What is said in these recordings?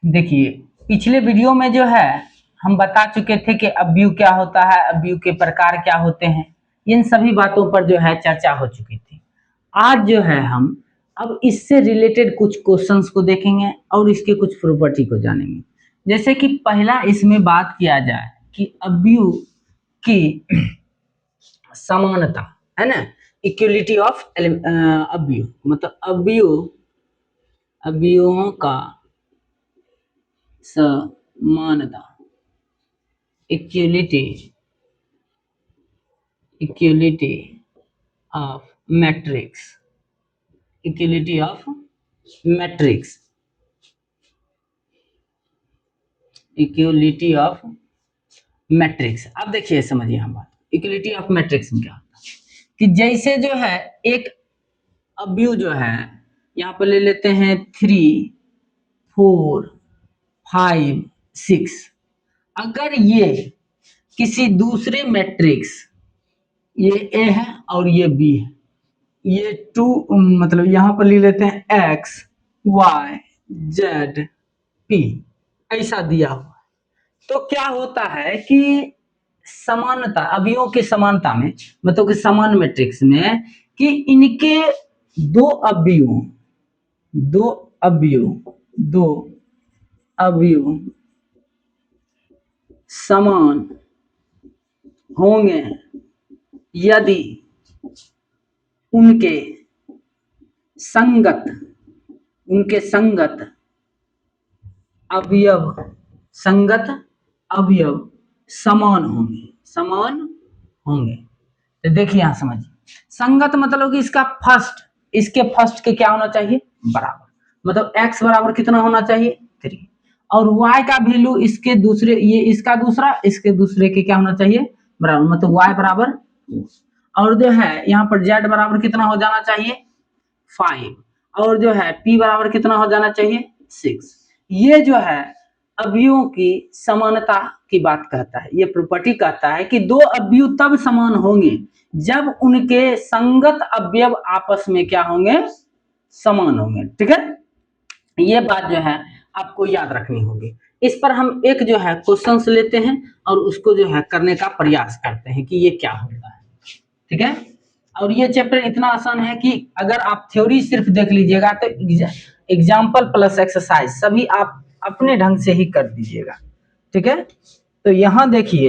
देखिए पिछले वीडियो में जो है हम बता चुके थे कि अवयव क्या होता है, अवयव के प्रकार क्या होते हैं, इन सभी बातों पर जो है चर्चा हो चुकी थी। आज जो है हम अब इससे रिलेटेड कुछ क्वेश्चंस को देखेंगे और इसके कुछ प्रॉपर्टी को जानेंगे। जैसे कि पहला इसमें बात किया जाए कि अवयव की समानता है ना, इक्वलिटी ऑफ अवयव, मतलब अवयवों का समानता, equality of matrix, equality of matrix, equality of matrix. अब देखिए समझिए हम बात, इक्वलिटी ऑफ मैट्रिक्स में क्या होता है कि जैसे जो है एक अवयव जो है यहाँ पर ले लेते हैं 3, 4, 5, 6, अगर ये किसी दूसरे मैट्रिक्स, ये ए है और ये बी है, ये 2 मतलब यहाँ पर ले लेते हैं x, y, z, p ऐसा दिया हुआ, तो क्या होता है कि समानता, अवयवों की समानता में, मतलब कि समान मैट्रिक्स में, कि इनके दो अवयव समान होंगे यदि उनके संगत अवयव समान होंगे। तो देखिए यहां समझिए, संगत मतलब कि इसके फर्स्ट के क्या होना चाहिए, बराबर, मतलब x बराबर कितना होना चाहिए 3, और y का वैल्यू इसके दूसरे, ये इसका दूसरा, इसके दूसरे के क्या होना चाहिए बराबर, मतलब y बराबर 2, और जो है यहाँ पर z बराबर कितना हो जाना चाहिए 5, और जो है p बराबर कितना हो जाना चाहिए 6। ये जो है अवयवों की समानता की बात कहता है, ये प्रॉपर्टी कहता है कि दो अवयव तब समान होंगे जब उनके संगत अवयव आपस में क्या होंगे, समान होंगे। ठीक है, ये बात जो है आपको याद रखनी होगी। इस पर हम एक जो है क्वेश्चंस लेते हैं और उसको जो है करने का प्रयास करते हैं कि ये क्या होता है। ठीक है, और ये चैप्टर इतना आसान है कि अगर आप थ्योरी सिर्फ देख लीजिएगा तो एग्जाम्पल प्लस एक्सरसाइज सभी आप अपने ढंग से ही कर दीजिएगा। ठीक है, तो यहां देखिए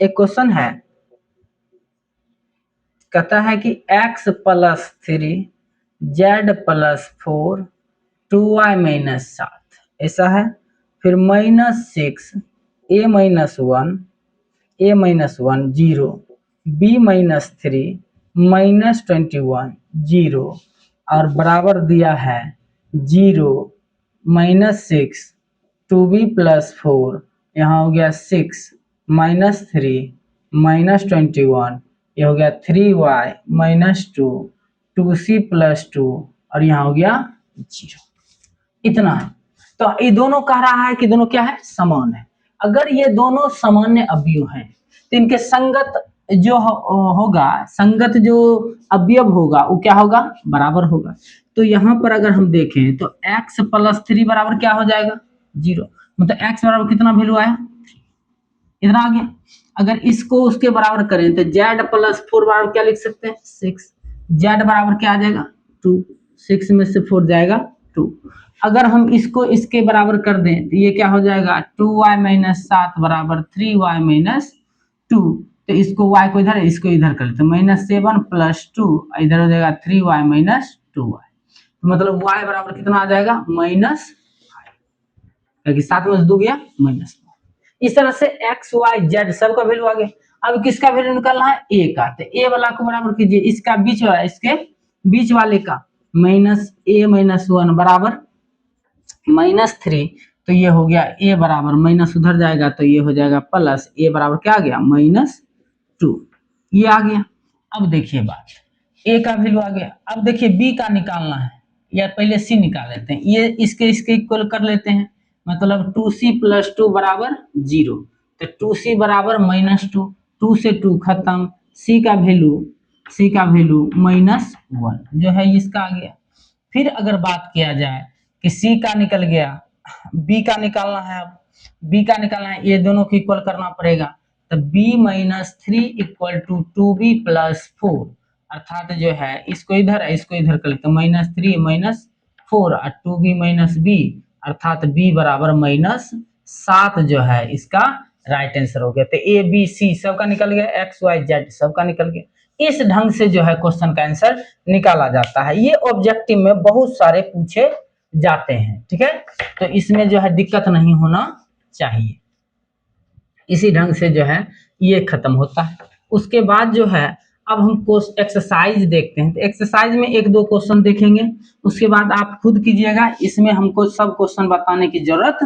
एक क्वेश्चन है, कहता है कि x plus 3 z plus 4 2y minus 7 ऐसा है, फिर -6 a माइनस 1 0 b माइनस 3 -21 0 और बराबर दिया है 0 -6 2b प्लस 4, यहाँ हो गया 6 -3 -21, ये हो गया 3y माइनस 2 2c प्लस 2 और यहाँ हो गया 0। इतना है। तो ये दोनों कह रहा है कि दोनों क्या है, समान है। अगर ये दोनों सामान्य अवयव हैं तो इनके संगत जो होगा, संगत जो अवयव होगा वो क्या होगा, बराबर होगा। तो यहाँ पर अगर हम देखें तो x प्लस 3 बराबर क्या हो जाएगा 0, मतलब x बराबर कितना वैल्यू आया, इतना आ गया। अगर इसको उसके बराबर करें तो z प्लस 4 बराबर क्या लिख सकते हैं 6, z बराबर क्या आ जाएगा 2, 6 में से 4 जाएगा 2। अगर हम इसको इसके बराबर कर दें तो ये क्या हो जाएगा 2y माइनस 7 बराबर 3y माइनस 2, तो इसको y को इधर, इसको इधर कर लेते हैं, -7 प्लस 2, इधर हो जाएगा 3y माइनस 2y, तो मतलब y बराबर कितना आ जाएगा -5, क्योंकि 7 में से 2 गया -5। इस तरह से x y z सबका वैल्यू आ गया। अब किसका वैल्यू निकालना है, a का, तो a वाला को बराबर कीजिए, इसका बीच वाला, इसके बीच वाले का -a-1 बराबर -3, तो ये हो गया a बराबर, माइनस उधर जाएगा तो ये हो जाएगा प्लस, a बराबर क्या आ गया -2, ये आ गया। अब देखिए बात, a का वैल्यू आ गया। अब देखिए b का निकालना है, या पहले c निकाल लेते हैं, ये इसके इक्वल कर लेते हैं, मतलब 2c प्लस 2 बराबर 0, तो 2c बराबर -2, 2 से 2 खत्म, c का वैल्यू -1 जो है इसका आ गया। फिर अगर बात किया जाए कि c का निकल गया बी का निकालना है, अब बी का निकालना है, ये दोनों को इक्वल करना पड़ेगा। तो B minus three equal to two B plus four, अर्थात जो है इसको इधर है, इसको इधर कर लेते, माइनस थ्री माइनस फोर और टू बी माइनस बी, अर्थात बी बराबर माइनस सात जो है इसका राइट आंसर हो गया। तो ए बी सी सबका निकल गया, एक्स वाई जेड सबका निकल गया। इस ढंग से जो है क्वेश्चन का आंसर निकाला जाता है। ये ऑब्जेक्टिव में बहुत सारे पूछे जाते हैं, ठीक है। तो इसमें जो है दिक्कत नहीं होना चाहिए। इसी ढंग से जो है ये खत्म होता है। उसके बाद जो है अब हम एक्सरसाइज देखते हैं। तो एक्सरसाइज में एक दो क्वेश्चन देखेंगे, उसके बाद आप खुद कीजिएगा। इसमें हमको सब क्वेश्चन बताने की जरूरत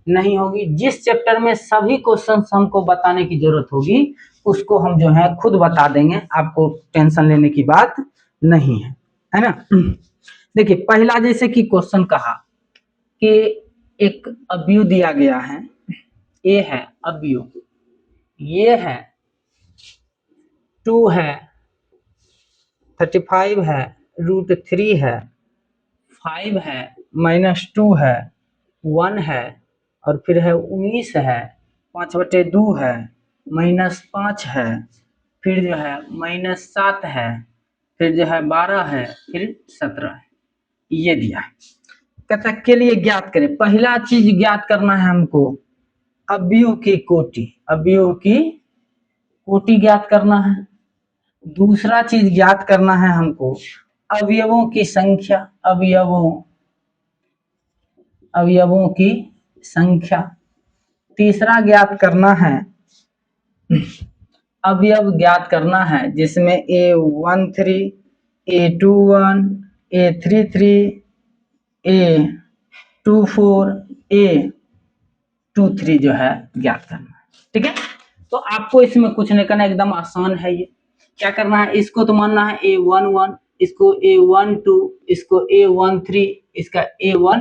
नहीं होगी। जिस चैप्टर में सभी क्वेश्चन हमको बताने की जरूरत होगी उसको हम जो है खुद बता देंगे, आपको टेंशन लेने की बात नहीं है ना। देखिए पहला जैसे कि क्वेश्चन कहा कि एक अवयव दिया गया है, ए है अवयव, ये है 2 है, 35 है, √3 है, 5 है, -2 है, 1 है और फिर है 19 है, 5/2 है, -5 है, फिर जो है -7 है, फिर जो है 12 है, फिर 17 है। ये दिया है। कहता के लिए ज्ञात करें। पहला चीज ज्ञात करना है हमको अवयव की कोटि, अवयव की कोटि ज्ञात करना है। दूसरा चीज ज्ञात करना है हमको अवयवों की संख्या, अवयवों की संख्या। तीसरा ज्ञात करना है अवयव ज्ञात करना है जिसमें A13, A21, A33, A24, A23 जो है ज्ञात करना है, ठीक है। तो आपको इसमें कुछ नहीं करना, एकदम आसान है। ये क्या करना है, इसको तो मानना है A11, इसको A12, इसको A13, इसका A1।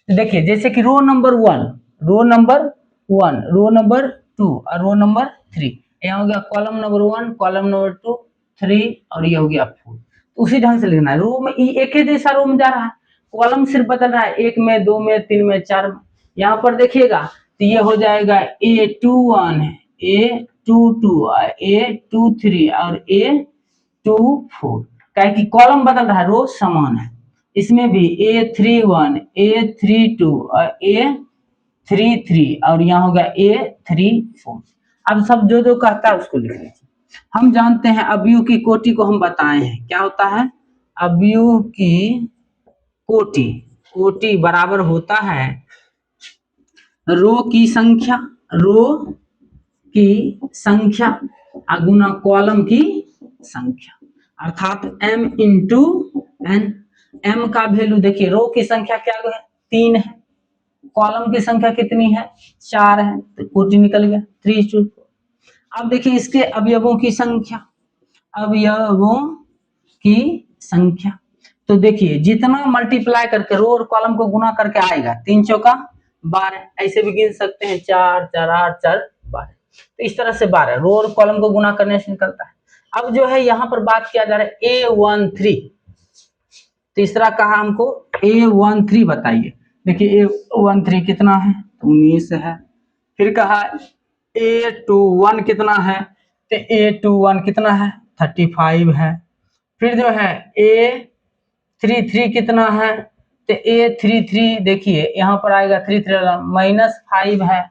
देखिए जैसे कि row number 1, row number 1, row number 2 और रो नंबर 3, यहाँ हो गया कॉलम नंबर 1, कॉलम नंबर 2, 3 और ये हो गया 4। तो उसी ढंग से लिखना है। रो में एक ही जैसा रो में जा रहा है, कॉलम सिर्फ बदल रहा है, 1 में, 2 में, 3 में, 4 में। यहाँ पर देखिएगा तो ये हो जाएगा A21, A22, A23 और A24, क्या कि कॉलम बदल रहा है, रो समान है। इसमें भी A31, A32 और A33 और यहाँ होगा A34। अब सब जो जो कहता है उसको लिख लीजिए। हम जानते हैं अवयव की कोटि को हम बताए हैं, क्या होता है अवयव की कोटि, कोटि बराबर होता है रो की संख्या, रो की संख्या गुना कॉलम की संख्या, अर्थात m इंटू n। m का वैल्यू देखिए, रो की संख्या क्या है 3 है, कॉलम की संख्या कितनी है 4 है, तो कोटि निकल गया 3:4। अब देखिए इसके अवयवों की संख्या, अवयवों की संख्या। तो देखिए जितना मल्टीप्लाई करके रो और कॉलम को गुना करके आएगा, 3 चौका 12, ऐसे भी गिन सकते हैं 4 4 8 4 12। तो इस तरह से 12 रो और कॉलम को गुना करने से निकलता है। अब जो है यहाँ पर बात किया जा रहा है A13, तीसरा कहा हमको A13 बताइए। देखिए A13 कितना है 19 है। फिर कहा A21 कितना है, तो A21 कितना है 35 है। फिर जो है A33 कितना है, तो A33 देखिए यहाँ पर आएगा 33 -5 है।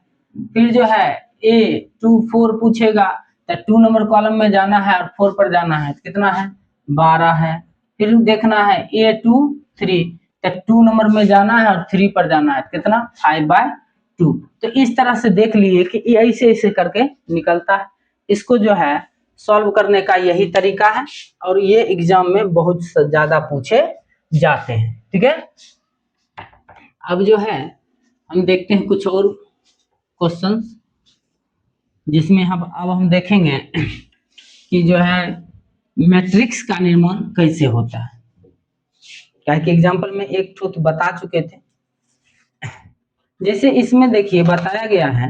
फिर जो है A24 पूछेगा तो 2 नंबर कॉलम में जाना है और 4 पर जाना है, तो कितना है 12 है। फिर देखना है A23 तो 2 नंबर में जाना है और 3 पर जाना है, कितना 5/2। तो इस तरह से देख लिए कि ऐसे ऐसे करके निकलता है। इसको जो है सॉल्व करने का यही तरीका है और ये एग्जाम में बहुत ज्यादा पूछे जाते हैं, ठीक है। अब जो है हम देखते हैं कुछ और क्वेश्चन जिसमें अब हम देखेंगे कि जो है मैट्रिक्स का निर्माण कैसे होता है। क्या कि एग्जाम्पल में एक तो बता चुके थे। जैसे इसमें देखिए बताया गया है,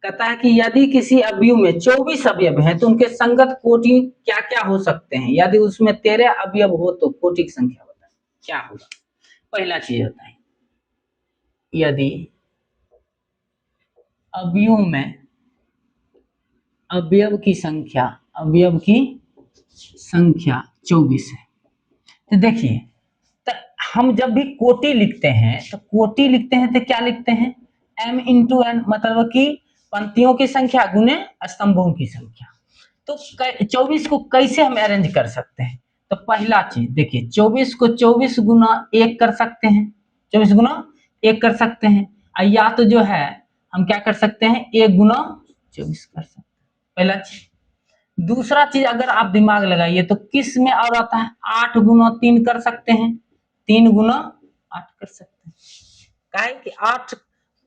कहता है कि यदि किसी अवयव में 24 अवयव हैं तो उनके संगत कोटि क्या क्या हो सकते हैं। यदि उसमें 13 अवयव हो तो कोटि की संख्या बताएं क्या होगा। पहला चीज होता है यदि अवयव में अवयव की संख्या 24 है। तो देखिए, तो हम जब भी कोटि लिखते हैं तो क्या लिखते हैं, m इंटू एन, मतलब कि पंक्तियों की संख्या गुने स्तंभों की संख्या। तो 24 को कैसे हम अरेंज कर सकते हैं, तो पहला चीज देखिए, 24 को 24 गुना 1 कर सकते हैं, 24 गुना 1 कर सकते हैं, या तो जो है हम क्या कर सकते हैं, 1 गुना 24 कर सकते हैं, पहला चीज। दूसरा चीज अगर आप दिमाग लगाइए तो किस में और आता है, 8 गुना 3 कर सकते हैं, 3 गुना 8 कर सकते हैं, काहे कि 8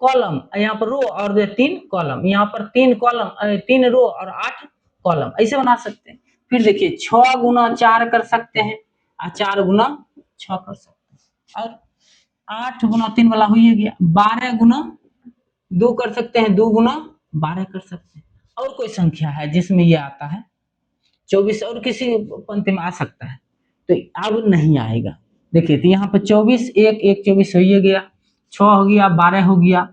कॉलम यहाँ पर रो और 3 कॉलम, यहाँ पर 3 कॉलम 3 रो और 8 कॉलम, ऐसे बना सकते हैं। फिर देखिए 6 गुना 4 कर सकते हैं और 4 गुना 6 कर सकते हैं, और 8 गुना 3 वाला हो ही गया, 12 गुना 2 कर सकते हैं, 2 गुना 12 कर सकते हैं। और कोई संख्या है जिसमें ये आता है 24, और किसी पंक्ति में आ सकता है, तो अब नहीं आएगा। देखिए तो यहाँ पर 24 1 1 24 हो ही गया, 6 हो गया, 12 हो गया,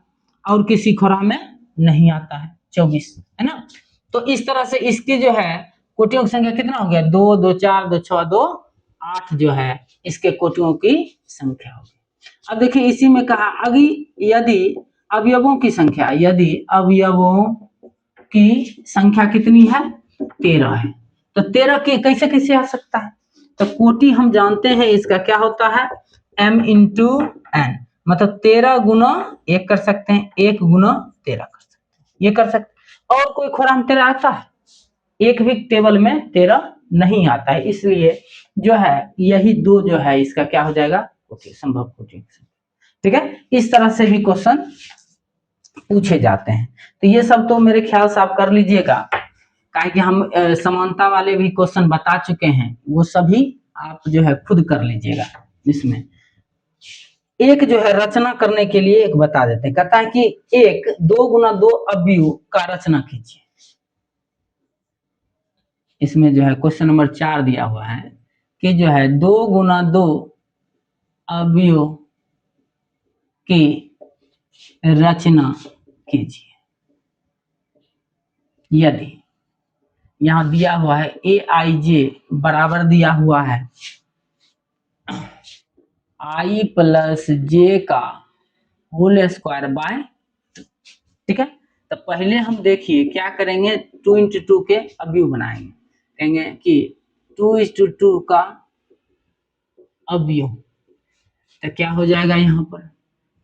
और किसी खोरा में नहीं आता है 24, है ना। तो इस तरह से इसकी जो है कोटियों की संख्या कितना हो गया, 2 2 4 2 6 2 8 जो है इसके कोटियों की संख्या होगी। अब देखिए इसी में कहा, अभी यदि अवयवों की संख्या, यदि अवयवों की संख्या कितनी है, 13 है, तो 13 के कैसे कैसे आ सकता है, तो कोटि हम जानते हैं इसका क्या होता है, m इंटू एन, मतलब 13 गुना 1 कर सकते हैं, 1 गुना 13 कर सकते हैं, ये कर सकते हैं। और कोई खोरा में 13 आता है, एक भी टेबल में 13 नहीं आता है, इसलिए जो है यही दो जो है इसका क्या हो जाएगा, कोटि, संभव कोटि। ठीक है, इस तरह से भी क्वेश्चन पूछे जाते हैं। तो ये सब तो मेरे ख्याल से आप कर लीजिएगा, काहे कि हम समानता वाले भी क्वेश्चन बता चुके हैं, वो सभी आप जो है खुद कर लीजिएगा। इसमें एक जो है रचना करने के लिए एक बता देते हैं, कहता है कि एक 2 गुना 2 अवयव का रचना कीजिए। इसमें जो है क्वेश्चन नंबर 4 दिया हुआ है कि जो है 2 गुना 2 अवयव की रचना कीजिए। यदि यहाँ दिया हुआ है aij बराबर दिया हुआ है i प्लस जे का होल स्क्वायर बाय, ठीक है। तो पहले हम देखिए क्या करेंगे, 2 इंटू 2 के अवयव बनाएंगे, कहेंगे कि 2:2 का अवयव, तो क्या हो जाएगा, यहाँ पर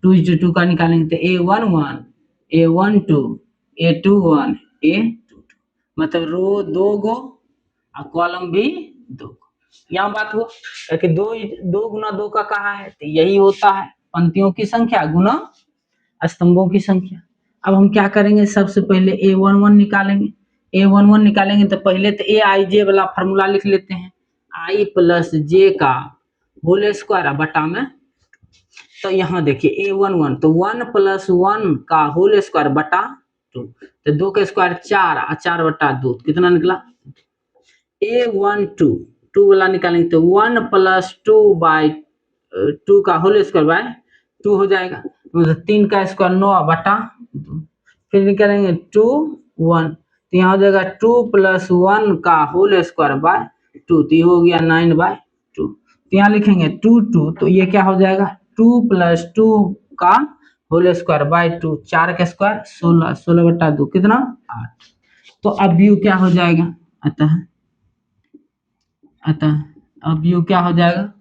2:2 का निकालेंगे तो a1 1 a1 2 a2 1 a2 2, मतलब रो 2 गो और कॉलम भी 2 गो। यहाँ बात हुआ कि 2 गुना 2 का कहा है, तो यही होता है पंक्तियों की संख्या गुना स्तंभों की संख्या। अब हम क्या करेंगे, सबसे पहले a11 निकालेंगे, a11 निकालेंगे तो पहले तो aij वाला फॉर्मूला लिख लेते हैं, i प्लस जे का होल स्क्वायर बटा में, तो यहाँ देखिए a11 तो 1 प्लस 1 का होल स्क्वायर बटा 2, तो 2 का स्क्वायर 4 और 4 बटा 2 कितना निकला, a12 2 वाला निकालेंगे तो 1 प्लस 2 बाई 2 का होल स्क्वायर बाय 2 हो जाएगा, मतलब 3 का स्क्वायर 9 बटा 2, फिर निकालेंगे 2 1, तो यहाँ हो जाएगा 2 प्लस 1 का होल स्क्वायर बाय 2, तो ये हो गया 9 बाय 2, तो यहाँ लिखेंगे 2 2, तो ये क्या हो जाएगा 2 प्लस 2 का होल स्क्वायर बाय 2, 4 का स्क्वायर 16, 16 बटा 2 कितना 8, तो अवयव क्या हो जाएगा, अतः अवयव क्या हो जाएगा,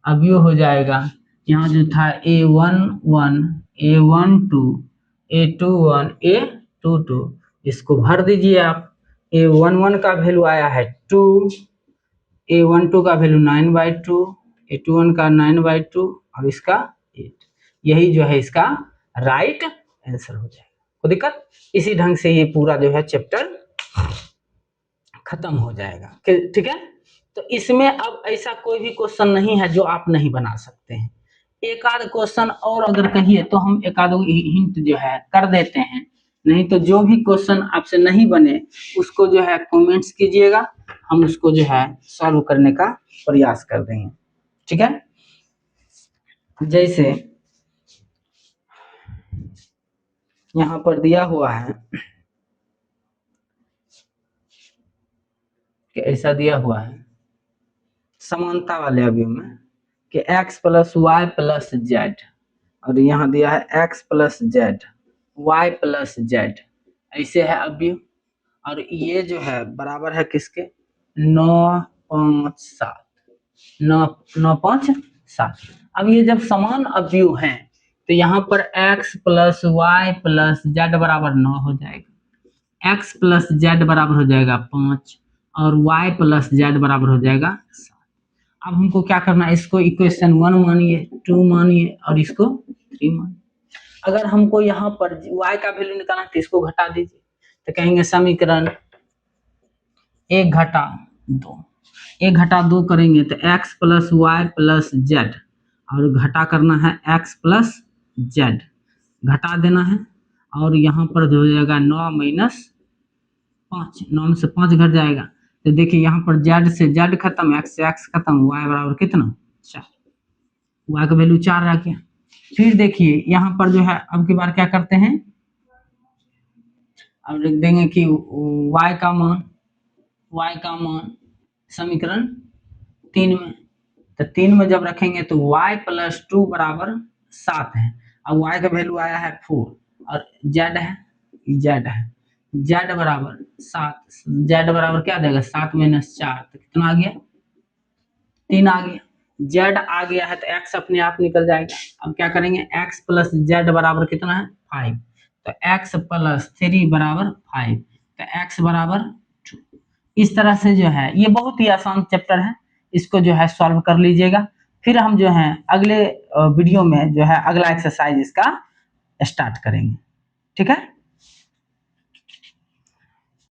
अवयव हो जाएगा यहाँ जो था a11 a12 a21 a22, इसको भर दीजिए आप, a11 का वैल्यू आया है 2, a12 का वैल्यू 9/2, a21 का 9/2 और इसका 8, यही जो है इसका राइट आंसर हो जाएगा। कोई दिक्कत, इसी ढंग से ये पूरा जो है चैप्टर खत्म हो जाएगा, ठीक है। तो इसमें अब ऐसा कोई भी क्वेश्चन नहीं है जो आप नहीं बना सकते हैं, एक आध क्वेश्चन और अगर कहिए तो हम एक आध हिंट जो है कर देते हैं, नहीं तो जो भी क्वेश्चन आपसे नहीं बने उसको जो है कमेंट्स कीजिएगा, हम उसको जो है सॉल्व करने का प्रयास कर देंगे, ठीक है। जैसे यहाँ पर दिया हुआ है कि ऐसा दिया हुआ है समानता वाले अवयव में कि x plus Y plus Z, और यहाँ दिया है x plus Z Y plus Z, ऐसे है अवयव। और ये जो है बराबर है किसके, 9 5 7, 9 5 7। अब ये जब समान अवयव हैं तो यहाँ पर x plus Y plus Z बराबर 9 हो जाएगा, x प्लस जेड बराबर हो जाएगा 5 और y प्लस जेड बराबर हो जाएगा 7। अब हमको क्या करना है, इसको इक्वेशन 1 मानिए, 2 मानिए और इसको 3 मानिए। अगर हमको यहाँ पर y का वैल्यू निकालना है तो इसको घटा दीजिए, तो कहेंगे समीकरण 1 घटा 2, 1 घटा 2 करेंगे तो x plus Y plus Z, और घटा करना है x प्लस जेड, घटा देना है। और यहाँ पर जो हो जाएगा 9 माइनस 5, 9 में से 5 घट जाएगा, तो देखिए यहाँ पर z से z खत्म, x से x खत्म, y बराबर कितना 4, y का वैल्यू 4 आ गया। फिर देखिए यहाँ पर जो है अब की बार क्या करते हैं, अब लिख देंगे कि y का मान समीकरण 3 में, तो 3 में जब रखेंगे तो y प्लस 2 बराबर 7 है। अब y का वैल्यू आया है 4 और z बराबर 7, z बराबर क्या देगा 7 माइनस 4, तो कितना आ गया 3 आ गया। z आ गया है तो x अपने आप निकल जाएगा। अब क्या करेंगे, x प्लस z बराबर कितना है 5, तो x प्लस 3 बराबर 5, तो x बराबर 2। इस तरह से जो है ये बहुत ही आसान चैप्टर है, इसको जो है सॉल्व कर लीजिएगा। फिर हम जो है अगले वीडियो में जो है अगला एक्सरसाइज इसका स्टार्ट करेंगे, ठीक है।